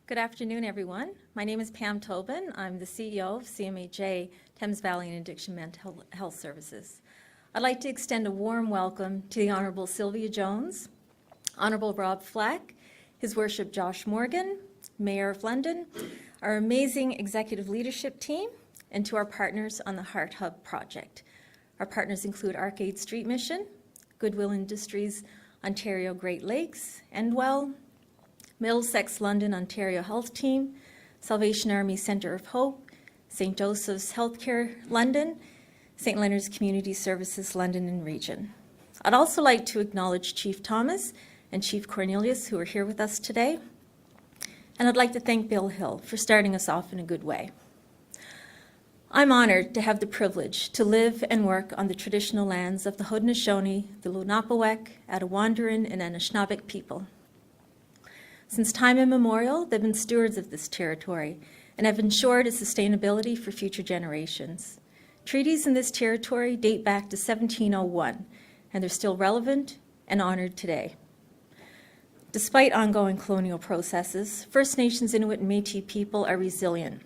Good afternoon, everyone. My name is Pam Tobin. I'm the CEO of CMHA, Thames Valley and Addiction Mental Health Services. I'd like to extend a warm welcome to the Honourable Sylvia Jones, Honourable Rob Flack, His Worship Josh Morgan, Mayor of London, our amazing executive leadership team, and to our partners on the Heart Hub project. Our partners include Arcade Street Mission, Goodwill Industries, Ontario Great Lakes, Endwell, Middlesex London Ontario Health Team, Salvation Army Centre of Hope, St. Joseph's Healthcare London, St. Leonard's Community Services London and Region. I'd also like to acknowledge Chief Thomas and Chief Cornelius, who are here with us today. And I'd like to thank Bill Hill for starting us off in a good way. I'm honoured to have the privilege to live and work on the traditional lands of the Haudenosaunee, the Lunapawek, Attawandaron, and Anishinaabe people. Since time immemorial, they've been stewards of this territory and have ensured its sustainability for future generations. Treaties in this territory date back to 1701, and they're still relevant and honoured today. Despite ongoing colonial processes, First Nations, Inuit, and Métis people are resilient.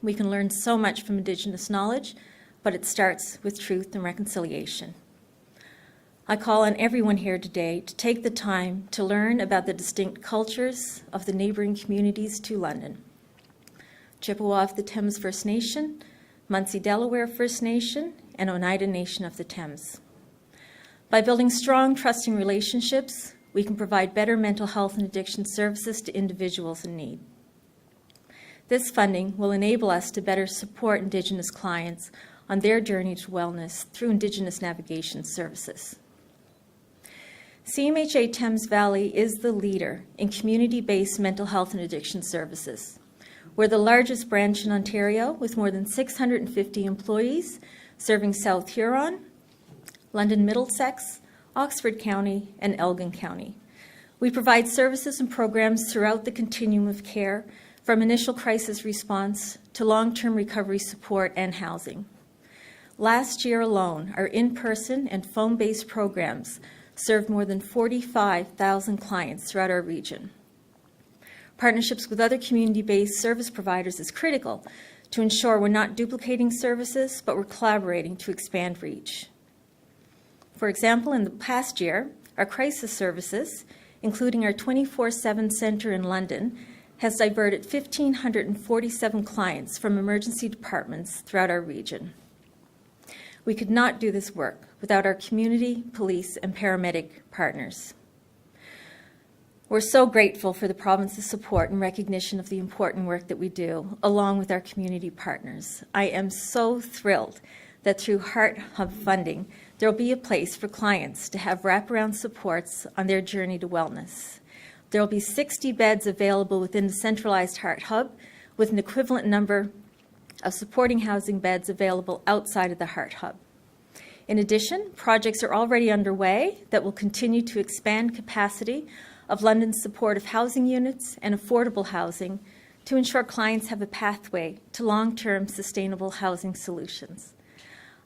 We can learn so much from Indigenous knowledge, but it starts with truth and reconciliation. I call on everyone here today to take the time to learn about the distinct cultures of the neighbouring communities to London. Chippewa of the Thames First Nation, Munsee Delaware First Nation, and Oneida Nation of the Thames. By building strong, trusting relationships, we can provide better mental health and addiction services to individuals in need. This funding will enable us to better support Indigenous clients on their journey to wellness through Indigenous navigation services. CMHA Thames Valley is the leader in community-based mental health and addiction services. We're the largest branch in Ontario with more than 650 employees serving South Huron, London Middlesex, Oxford County, and Elgin County. We provide services and programs throughout the continuum of care, from initial crisis response to long-term recovery support and housing. Last year alone, our in-person and phone-based programs served more than 45,000 clients throughout our region. Partnerships with other community-based service providers is critical to ensure we're not duplicating services, but we're collaborating to expand reach. For example, in the past year, our crisis services, including our 24/7 centre in London, has diverted 1,547 clients from emergency departments throughout our region. We could not do this work without our community, police, and paramedic partners. We're so grateful for the province's support and recognition of the important work that we do, along with our community partners. I am so thrilled that through Heart Hub funding, there will be a place for clients to have wraparound supports on their journey to wellness. There will be 60 beds available within the centralized Heart Hub, with an equivalent number of supporting housing beds available outside of the Heart Hub. In addition, projects are already underway that will continue to expand capacity of London's supportive housing units and affordable housing to ensure clients have a pathway to long-term sustainable housing solutions.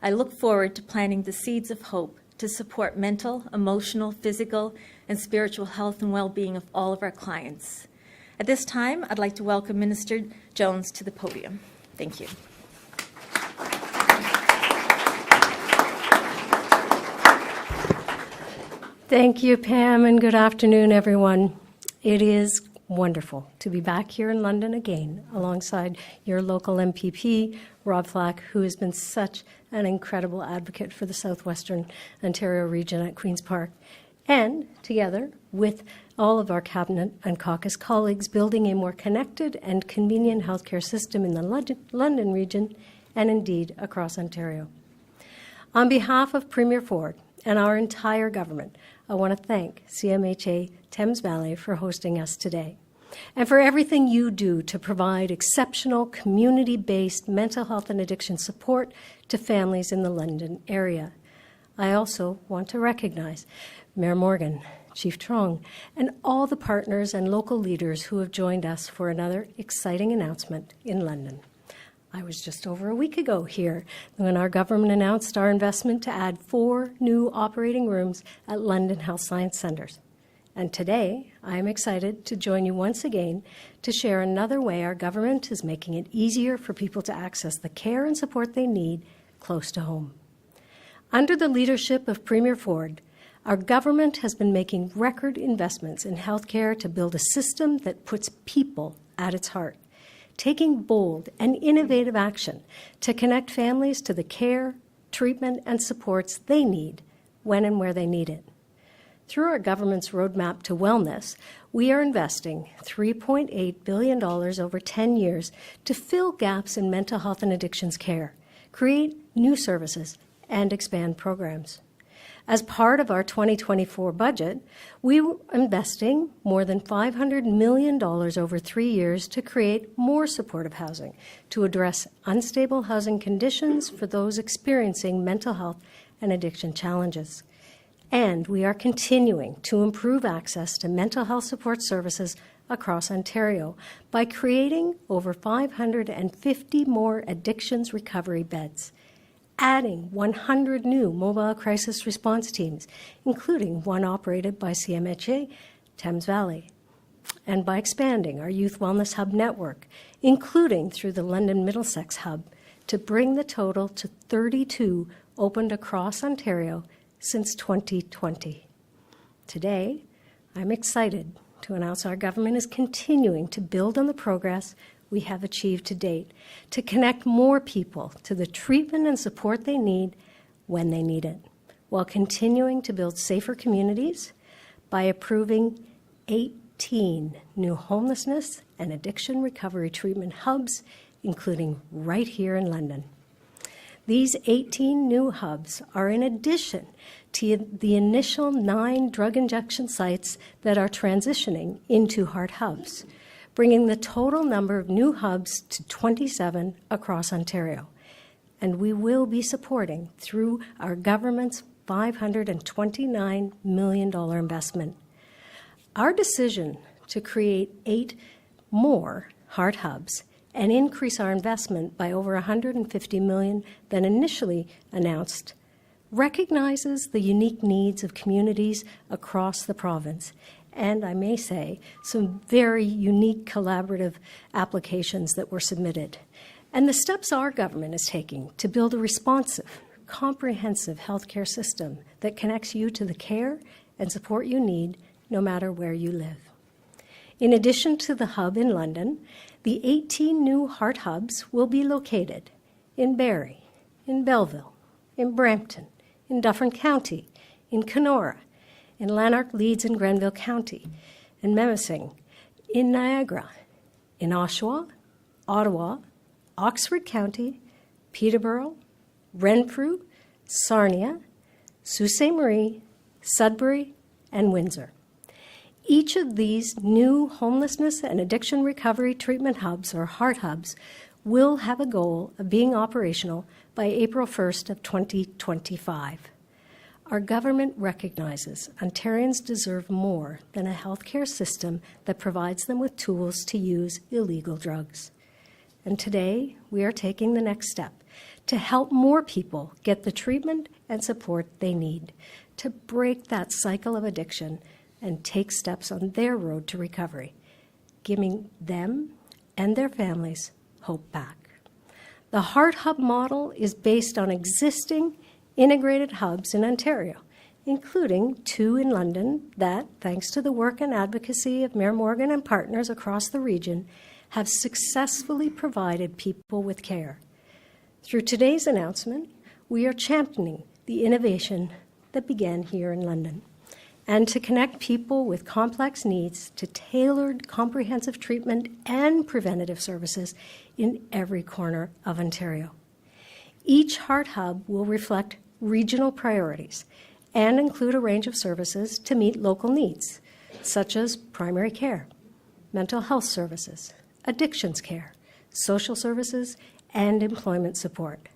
I look forward to planting the seeds of hope to support mental, emotional, physical, and spiritual health and well-being of all of our clients. At this time, I'd like to welcome Minister Jones to the podium. Thank you. Thank you, Pam, and good afternoon, everyone. It is wonderful to be back here in London again alongside your local MPP, Rob Flack, who has been such an incredible advocate for the Southwestern Ontario region at Queen's Park, and together with all of our Cabinet and caucus colleagues building a more connected and convenient healthcare system in the London region and indeed across Ontario. On behalf of Premier Ford and our entire government, I want to thank CMHA Thames Valley for hosting us today and for everything you do to provide exceptional community-based mental health and addiction support to families in the London area. I also want to recognize Mayor Morgan, Chief Trong, and all the partners and local leaders who have joined us for another exciting announcement in London. I was just over a week ago here when our government announced our investment to add 4 new operating rooms at London Health Science Centres. And today, I am excited to join you once again to share another way our government is making it easier for people to access the care and support they need close to home. Under the leadership of Premier Ford, our government has been making record investments in healthcare to build a system that puts people at its heart, taking bold and innovative action to connect families to the care, treatment, and supports they need when and where they need it. Through our government's roadmap to wellness, we are investing $3.8 billion over 10 years to fill gaps in mental health and addictions care, create new services, and expand programs. As part of our 2024 budget, we are investing more than $500 million over 3 years to create more supportive housing to address unstable housing conditions for those experiencing mental health and addiction challenges. And we are continuing to improve access to mental health support services across Ontario by creating over 550 more addictions recovery beds, adding 100 new mobile crisis response teams, including one operated by CMHA, Thames Valley, and by expanding our Youth Wellness Hub network, including through the London Middlesex Hub, to bring the total to 32 opened across Ontario since 2020. Today, I'm excited to announce our government is continuing to build on the progress we have achieved to date to connect more people to the treatment and support they need when they need it, while continuing to build safer communities by approving 18 new homelessness and addiction recovery treatment hubs, including right here in London. These 18 new hubs are in addition to the initial 9 drug injection sites that are transitioning into heart hubs, bringing the total number of new hubs to 27 across Ontario. And we will be supporting through our government's $529 million investment. Our decision to create 8 more heart hubs and increase our investment by over $150 million than initially announced recognizes the unique needs of communities across the province, and I may say, some very unique collaborative applications that were submitted, and the steps our government is taking to build a responsive, comprehensive healthcare system that connects you to the care and support you need no matter where you live. In addition to the hub in London, the 18 new heart hubs will be located in Barrie, in Belleville, in Brampton, in Dufferin County, in Kenora, in Lanark, Leeds, and Grenville County, in Memising, in Niagara, in Oshawa, Ottawa, Oxford County, Peterborough, Renfrew, Sarnia, Sault Ste. Marie, Sudbury, and Windsor. Each of these new homelessness and addiction recovery treatment hubs, or heart hubs, will have a goal of being operational by April 1st of 2025. Our government recognizes Ontarians deserve more than a healthcare system that provides them with tools to use illegal drugs. And today, we are taking the next step to help more people get the treatment and support they need to break that cycle of addiction and take steps on their road to recovery, giving them and their families hope back. The Heart Hub model is based on existing integrated hubs in Ontario, including 2 in London that, thanks to the work and advocacy of Mayor Morgan and partners across the region, have successfully provided people with care. Through today's announcement, we are championing the innovation that began here in London, and to connect people with complex needs to tailored comprehensive treatment and preventative services in every corner of Ontario. Each Heart Hub will reflect regional priorities and include a range of services to meet local needs, such as primary care, mental health services, addictions care, social services, and employment support.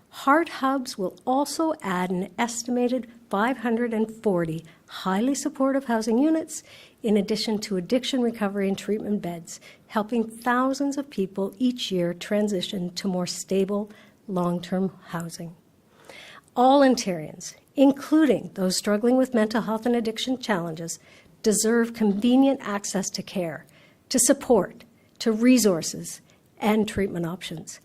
Heart Hubs will also add an estimated 540 highly supportive housing units, in addition to addiction recovery and treatment beds, helping thousands of people each year transition to more stable, long-term housing. All Ontarians, including those struggling with mental health and addiction challenges, deserve convenient access to care, to support, to resources, and treatment options.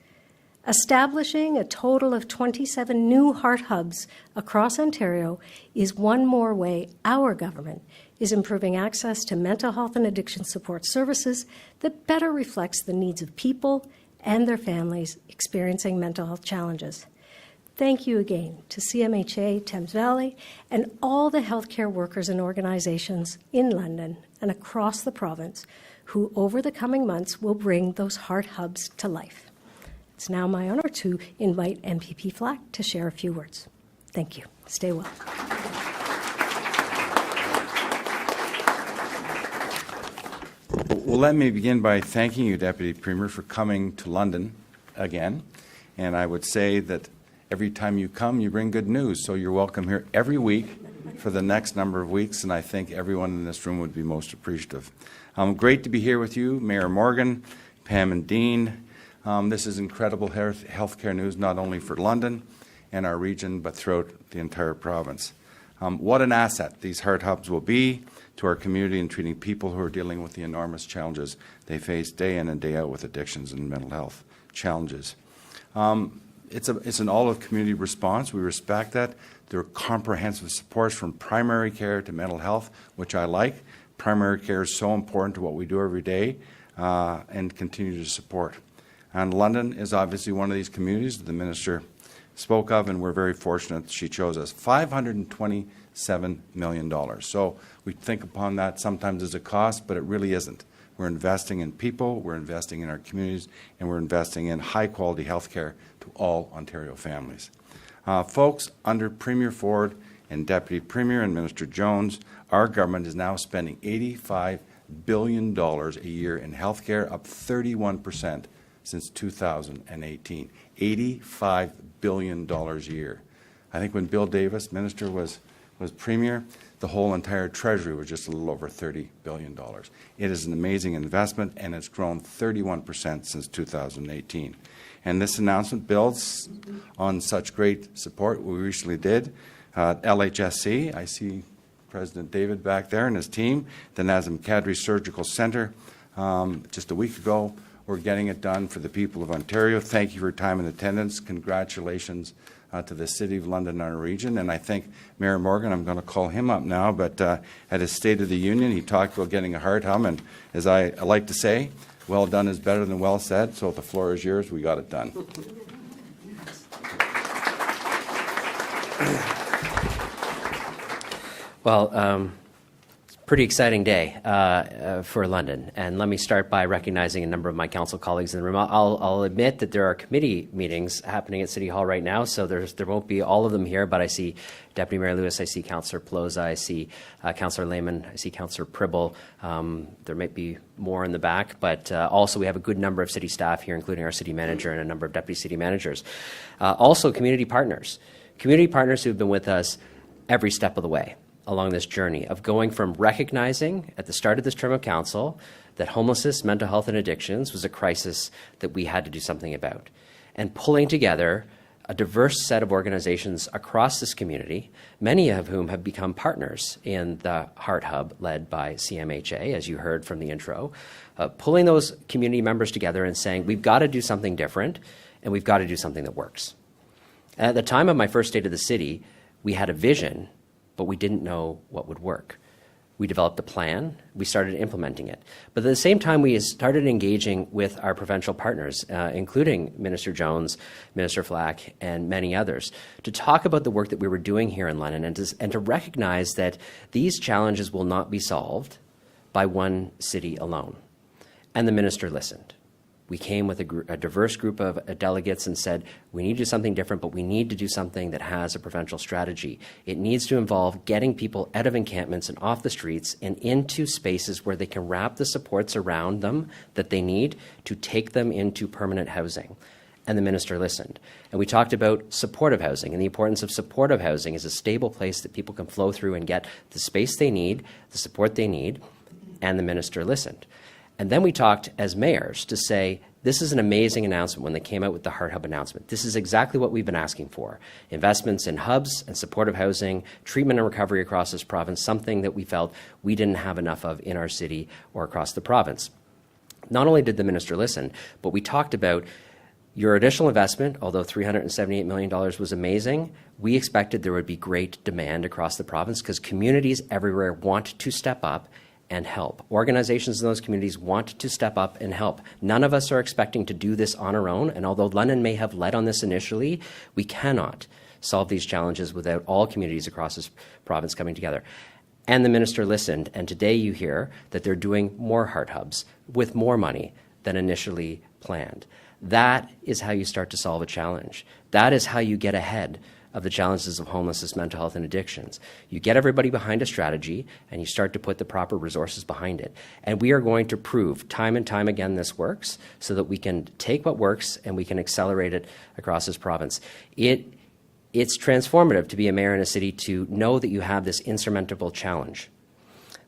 Establishing a total of 27 new heart hubs across Ontario is one more way our government is improving access to mental health and addiction support services that better reflects the needs of people and their families experiencing mental health challenges. Thank you again to CMHA, Thames Valley, and all the healthcare workers and organizations in London and across the province who, over the coming months, will bring those heart hubs to life. It's now my honor to invite MPP Flack to share a few words. Thank you. Stay well. Well, let me begin by thanking you, Deputy Premier, for coming to London again. And I would say that every time you come, you bring good news. So you're welcome here every week for the next number of weeks, and I think everyone in this room would be most appreciative. Great to be here with you, Mayor Morgan, Pam and Dean. This is incredible healthcare news, not only for London and our region, but throughout the entire province. What an asset these heart hubs will be to our community in treating people who are dealing with the enormous challenges they face day in and day out with addictions and mental health challenges. It's an all-of-community response. We respect that. There are comprehensive supports from primary care to mental health, which I like. Primary care is so important to what we do every day and continue to support. And London is obviously one of these communities that the Minister spoke of, and we're very fortunate she chose us. $527 million. So we think upon that sometimes as a cost, but it really isn't. We're investing in people, we're investing in our communities, and we're investing in high-quality health care to all Ontario families. Folks, under Premier Ford and Deputy Premier and Minister Jones, our government is now spending $85 billion a year in health care, up 31% since 2018. $85 billion a year. I think when Bill Davis, Minister, was Premier, the whole entire Treasury was just a little over $30 billion. It is an amazing investment, and it's grown 31% since 2018. And this announcement builds on such great support we recently did. LHSC, I see President David back there and his team, the Nazem Kadri Surgical Centre, just a week ago. We're getting it done for the people of Ontario. Thank you for your time and attendance. Congratulations to the City of London and our region. And I think Mayor Morgan, I'm going to call him up now, but at his State of the Union, he talked about getting a heart hum. And as I like to say, well done is better than well said. So if the floor is yours, we got it done. Well, pretty exciting day for London, and let me start by recognizing a number of my council colleagues in the room. I'll admit that there are committee meetings happening at City Hall right now, so there won't be all of them here, but I see Deputy Mayor Lewis, I see Councillor Pelosa, I see Councillor Lehman, I see Councillor Pribble. There might be more in the back, but also we have a good number of city staff here, including our city manager and a number of deputy city managers. Also community partners who have been with us every step of the way along this journey of going from recognizing at the start of this term of council that homelessness, mental health, and addictions was a crisis that we had to do something about, and pulling together a diverse set of organizations across this community, many of whom have become partners in the Heart Hub led by CMHA, as you heard from the intro, pulling those community members together and saying, we've got to do something different, and we've got to do something that works. And at the time of my first State of the City, we had a vision, but we didn't know what would work. We developed a plan, we started implementing it. But at the same time, we started engaging with our provincial partners, including Minister Jones, Minister Flack, and many others, to talk about the work that we were doing here in London and to recognize that these challenges will not be solved by one city alone. And the minister listened. We came with a diverse group of delegates and said, we need to do something different, but we need to do something that has a provincial strategy. It needs to involve getting people out of encampments and off the streets and into spaces where they can wrap the supports around them that they need to take them into permanent housing. And the minister listened. And we talked about supportive housing and the importance of supportive housing as a stable place that people can flow through and get the space they need, the support they need, and the minister listened. And then we talked as mayors to say, This is an amazing announcement when they came out with the Heart Hub announcement. This is exactly what we've been asking for. Investments in hubs and supportive housing, treatment and recovery across this province, something that we felt we didn't have enough of in our city or across the province. Not only did the minister listen, but we talked about your additional investment. Although $378 million was amazing, we expected there would be great demand across the province because communities everywhere want to step up and help. Organizations in those communities want to step up and help. None of us are expecting to do this on our own, and although London may have led on this initially, we cannot solve these challenges without all communities across this province coming together. And the minister listened, and today you hear that they're doing more heart hubs with more money than initially planned. That is how you start to solve a challenge. That is how you get ahead of the challenges of homelessness, mental health, and addictions. You get everybody behind a strategy, and you start to put the proper resources behind it. And we are going to prove time and time again this works so that we can take what works and we can accelerate it across this province. It's transformative to be a mayor in a city to know that you have this insurmountable challenge,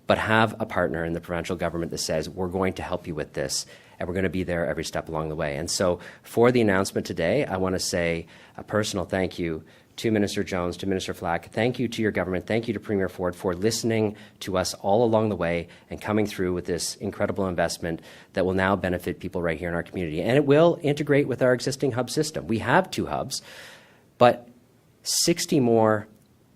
but have a partner in the provincial government that says, we're going to help you with this, and we're going to be there every step along the way. And so for the announcement today, I want to say a personal thank you to Minister Jones, to Minister Flack. Thank you to your government. Thank you to Premier Ford for listening to us all along the way and coming through with this incredible investment that will now benefit people right here in our community. And it will integrate with our existing hub system. We have 2 hubs, but 60 more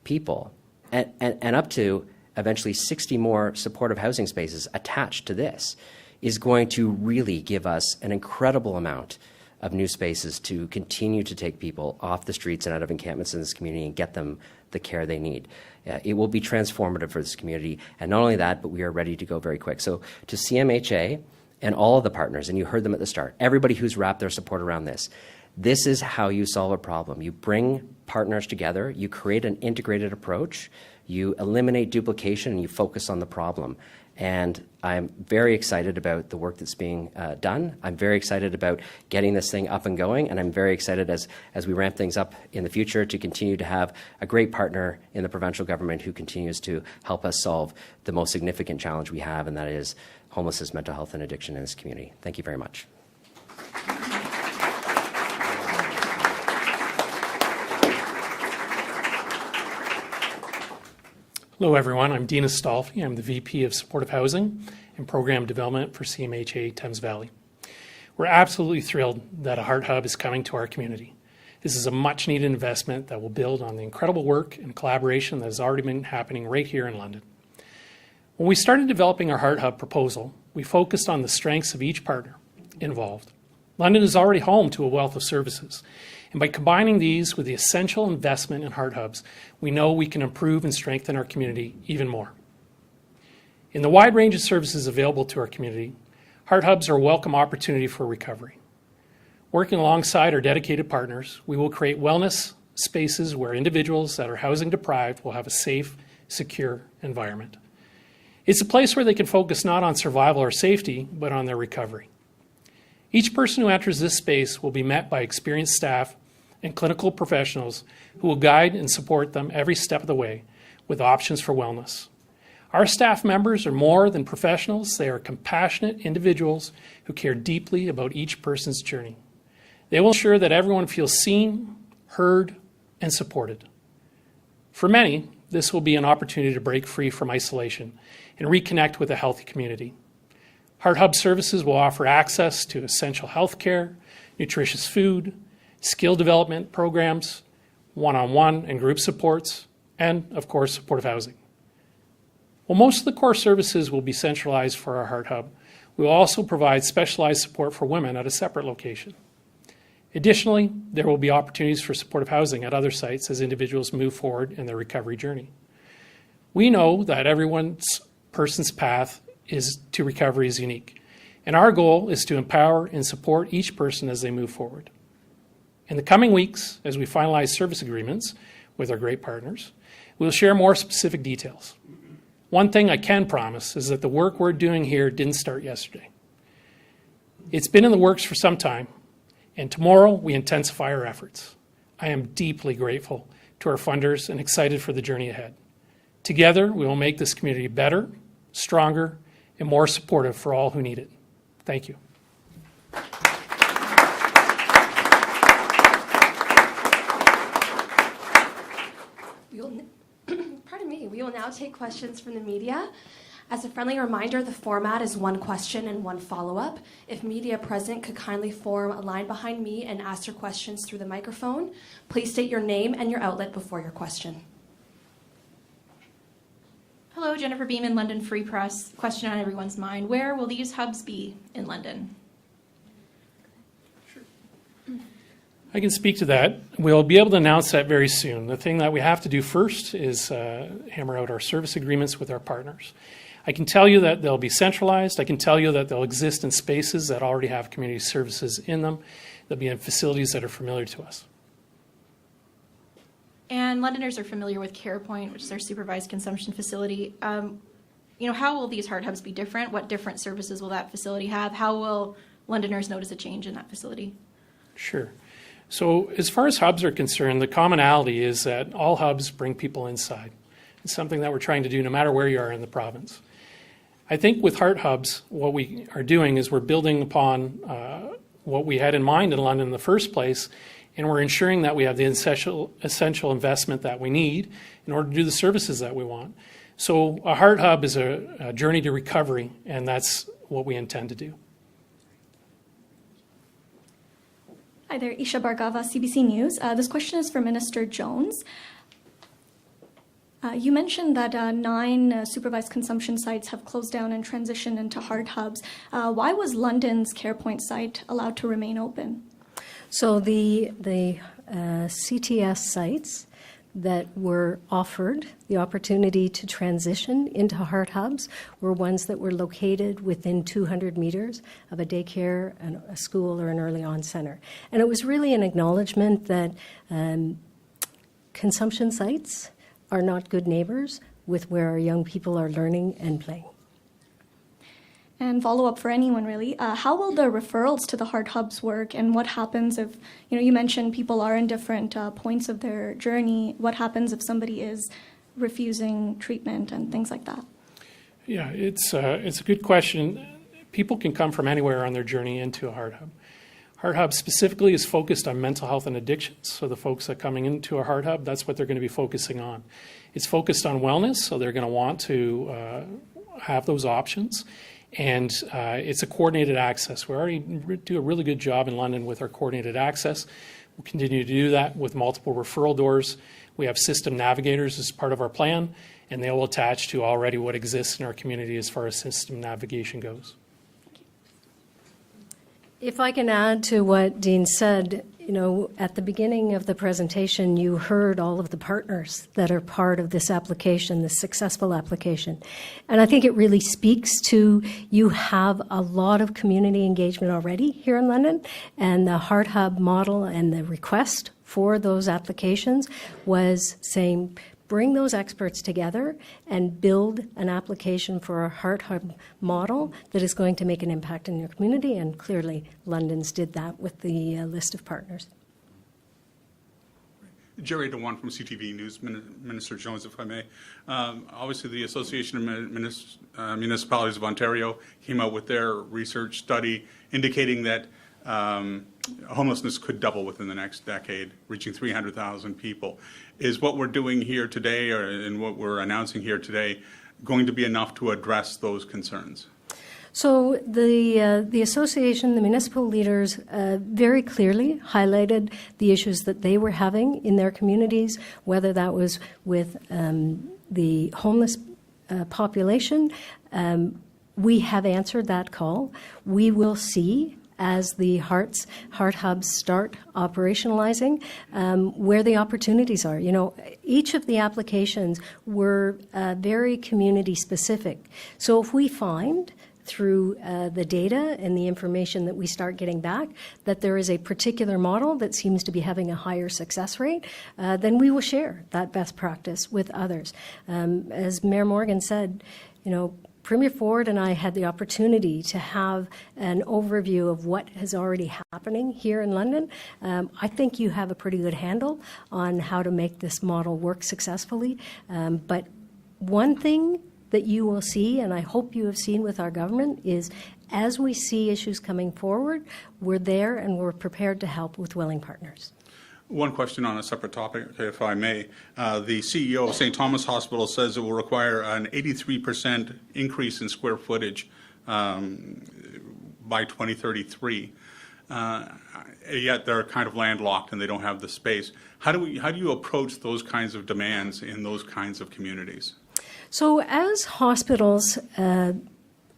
people and up to eventually 60 more supportive housing spaces attached to this is going to really give us an incredible amount of new spaces to continue to take people off the streets and out of encampments in this community and get them the care they need. It will be transformative for this community. And not only that, but we are ready to go very quick. So to CMHA and all of the partners, and you heard them at the start, everybody who's wrapped their support around this, this is how you solve a problem. You bring partners together, you create an integrated approach, you eliminate duplication, and you focus on the problem. And I'm very excited about the work that's being done. I'm very excited about getting this thing up and going, and I'm very excited as we ramp things up in the future to continue to have a great partner in the provincial government who continues to help us solve the most significant challenge we have, and that is homelessness, mental health, and addiction in this community. Thank you very much. Hello, everyone. I'm Dean Astolfi. I'm the VP of Supportive Housing and Program Development for CMHA Thames Valley. We're absolutely thrilled that a Heart Hub is coming to our community. This is a much-needed investment that will build on the incredible work and collaboration that has already been happening right here in London. When we started developing our Heart Hub proposal, we focused on the strengths of each partner involved. London is already home to a wealth of services, and by combining these with the essential investment in heart hubs, we know we can improve and strengthen our community even more. In the wide range of services available to our community, heart hubs are a welcome opportunity for recovery. Working alongside our dedicated partners, we will create wellness spaces where individuals that are housing deprived will have a safe, secure environment. It's a place where they can focus not on survival or safety, but on their recovery. Each person who enters this space will be met by experienced staff and clinical professionals who will guide and support them every step of the way with options for wellness. Our staff members are more than professionals. They are compassionate individuals who care deeply about each person's journey. They will ensure that everyone feels seen, heard, and supported. For many, this will be an opportunity to break free from isolation and reconnect with a healthy community. Heart Hub services will offer access to essential health care, nutritious food, skill development programs, one-on-one and group supports, and, of course, supportive housing. While most of the core services will be centralized for our Heart Hub, we will also provide specialized support for women at a separate location. Additionally, there will be opportunities for supportive housing at other sites as individuals move forward in their recovery journey. We know that person's path to recovery is unique, and our goal is to empower and support each person as they move forward. In the coming weeks, as we finalize service agreements with our great partners, we'll share more specific details. One thing I can promise is that the work we're doing here didn't start yesterday. It's been in the works for some time, and tomorrow we intensify our efforts. I am deeply grateful to our funders and excited for the journey ahead. Together, we will make this community better, stronger, and more supportive for all who need it. Thank you. will now take questions from the media. As a friendly reminder, the format is one question and one follow-up. If media present could kindly form a line behind me and ask your questions through the microphone. Please state your name and your outlet before your question. Hello, Jennifer Beeman, London Free Press. Question on everyone's mind. Where will these hubs be in London? I can speak to that. We'll be able to announce that very soon. The thing that we have to do first is hammer out our service agreements with our partners. I can tell you that they'll be centralized. I can tell you that they'll exist in spaces that already have community services in them. They'll be in facilities that are familiar to us. And Londoners are familiar with CarePoint, which is our supervised consumption facility. How will these heart hubs be different? What different services will that facility have? How will Londoners notice a change in that facility? Sure. So as far as hubs are concerned, the commonality is that all hubs bring people inside. It's something that we're trying to do no matter where you are in the province. I think with heart hubs, what we are doing is we're building upon what we had in mind in London in the first place, and we're ensuring that we have the essential investment that we need in order to do the services that we want. So a heart hub is a journey to recovery, and that's what we intend to do. Hi there, Isha Bargava, CBC News. This question is for Minister Jones. You mentioned that 9 supervised consumption sites have closed down and transitioned into heart hubs. Why was London's CarePoint site allowed to remain open? So the CTS sites that were offered the opportunity to transition into heart hubs were ones that were located within 200 meters of a daycare, a school, or an early on center. And it was really an acknowledgement that consumption sites are not good neighbors with where our young people are learning and playing. And follow-up for anyone, really. How will the referrals to the heart hubs work, and what happens if, you mentioned people are in different points of their journey. What happens if somebody is refusing treatment and things like that? Yeah, it's a good question. People can come from anywhere on their journey into a heart hub. Heart Hub specifically is focused on mental health and addictions. So the folks that are coming into a Heart Hub, that's what they're going to be focusing on. It's focused on wellness, so they're going to want to have those options. And it's a coordinated access. We already do a really good job in London with our coordinated access. We'll continue to do that with multiple referral doors. We have system navigators as part of our plan, and they will attach to already what exists in our community as far as system navigation goes. If I can add to what Dean said, at the beginning of the presentation, you heard all of the partners that are part of this application, this successful application. And I think it really speaks to you have a lot of community engagement already here in London, and the Heart Hub model and the request for those applications was saying, bring those experts together and build an application for a Heart Hub model that is going to make an impact in your community, and clearly London's did that with the list of partners. Jerry DeWan from CTV News. Minister Jones, if I may. Obviously, the Association of Municipalities of Ontario came out with their research study indicating that homelessness could double within the next decade, reaching 300,000 people. Is what we're doing here today, and what we're announcing here today, going to be enough to address those concerns? So the association, the municipal leaders, very clearly highlighted the issues that they were having in their communities, whether that was with the homeless population. We have answered that call. We will see, as the Heart Hubs start operationalizing, where the opportunities are. Each of the applications were very community specific. So if we find through the data and the information that we start getting back that there is a particular model that seems to be having a higher success rate, then we will share that best practice with others. As Mayor Morgan said, Premier Ford and I had the opportunity to have an overview of what is already happening here in London. I think you have a pretty good handle on how to make this model work successfully. But one thing that you will see, and I hope you have seen with our government, is as we see issues coming forward, we're there and we're prepared to help with willing partners. One question on a separate topic, if I may. The CEO of St. Thomas Hospital says it will require an 83% increase in square footage by 2033. Yet they're kind of landlocked and they don't have the space. How do you approach those kinds of demands in those kinds of communities? So as hospitals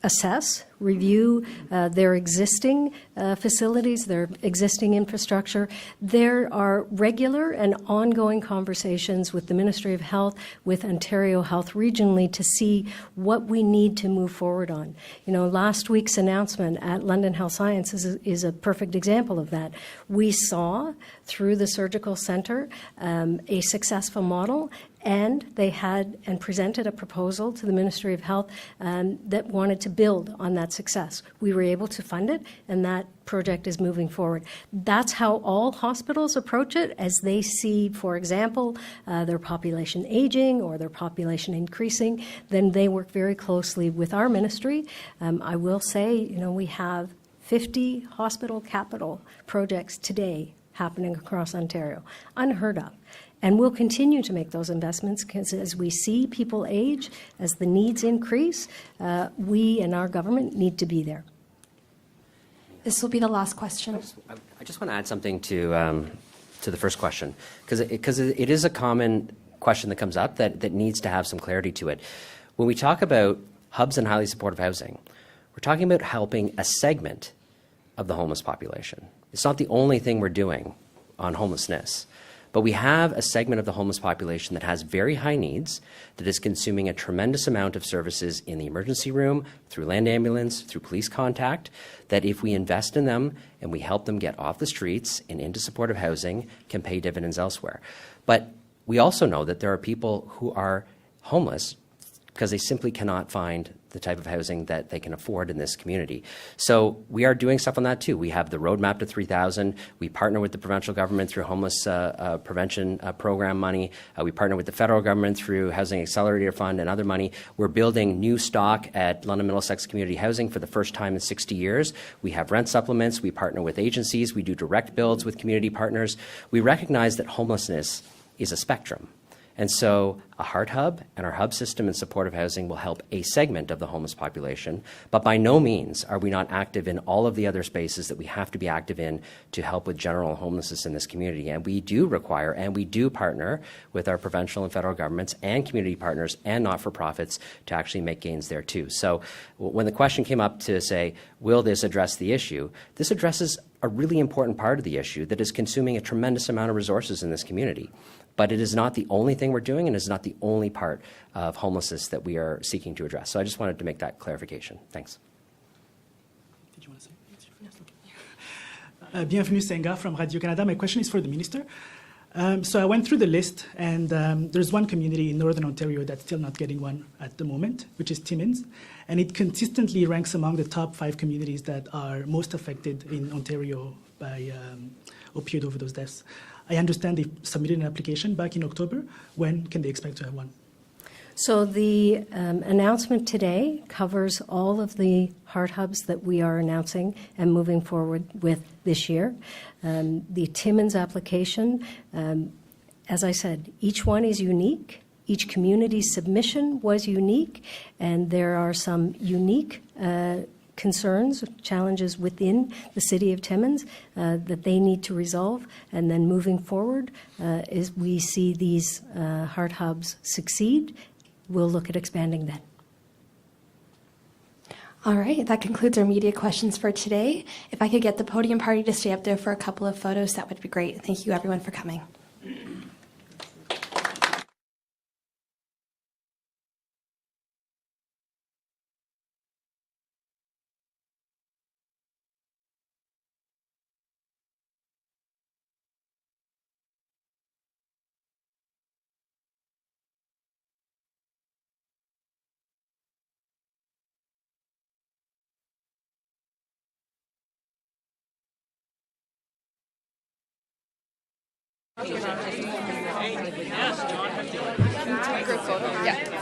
assess, review their existing facilities, their existing infrastructure, there are regular and ongoing conversations with the Ministry of Health, with Ontario Health regionally to see what we need to move forward on. You know, last week's announcement at London Health Sciences is a perfect example of that. We saw through the surgical centre a successful model, and they had and presented a proposal to the Ministry of Health that wanted to build on that success. We were able to fund it, and that project is moving forward. That's how all hospitals approach it as they see, for example, their population aging or their population increasing. Then they work very closely with our ministry. I will say, you know, we have 50 hospital capital projects today happening across Ontario, unheard of. And we'll continue to make those investments because as we see people age, as the needs increase, we and our government need to be there. This will be the last question. I just want to add something to the first question, because it is a common question that comes up that needs to have some clarity to it. When we talk about hubs and highly supportive housing, we're talking about helping a segment of the homeless population. It's not the only thing we're doing on homelessness. But we have a segment of the homeless population that has very high needs, that is consuming a tremendous amount of services in the emergency room, through land ambulance, through police contact, that if we invest in them and we help them get off the streets and into supportive housing, can pay dividends elsewhere. But we also know that there are people who are homeless because they simply cannot find the type of housing that they can afford in this community. So we are doing stuff on that too. We have the roadmap to 3,000. We partner with the provincial government through homeless prevention program money. We partner with the federal government through Housing Accelerator Fund and other money. We're building new stock at London Middlesex Community Housing for the first time in 60 years. We have rent supplements. We partner with agencies. We do direct builds with community partners. We recognize that homelessness is a spectrum. And so a heart hub and our hub system in supportive housing will help a segment of the homeless population, but by no means are we not active in all of the other spaces that we have to be active in to help with general homelessness in this community. And we do require and we do partner with our provincial and federal governments and community partners and not-for-profits to actually make gains there too. So when the question came up to say, will this address the issue, this addresses a really important part of the issue that is consuming a tremendous amount of resources in this community. But it is not the only thing we're doing, and it is not the only part of homelessness that we are seeking to address. So I just wanted to make that clarification. Thanks. Did you want to say? Yes, Bienvenue, Senga from Radio-Canada. My question is for the minister. So I went through the list, and there's one community in Northern Ontario that's still not getting one at the moment, which is Timmins. And it consistently ranks among the top 5 communities that are most affected in Ontario by opioid overdose deaths. I understand they submitted an application back in October. When can they expect to have one? So the announcement today covers all of the heart hubs that we are announcing and moving forward with this year. The Timmins application, as I said, each one is unique. Each community's submission was unique, and there are some unique concerns, challenges within the city of Timmins that they need to resolve. And then moving forward, as we see these heart hubs succeed, we'll look at expanding that. All right, that concludes our media questions for today. If I could get the podium party to stay up there for a couple of photos, that would be great. Thank you, everyone, for coming. Yes, John. Yeah.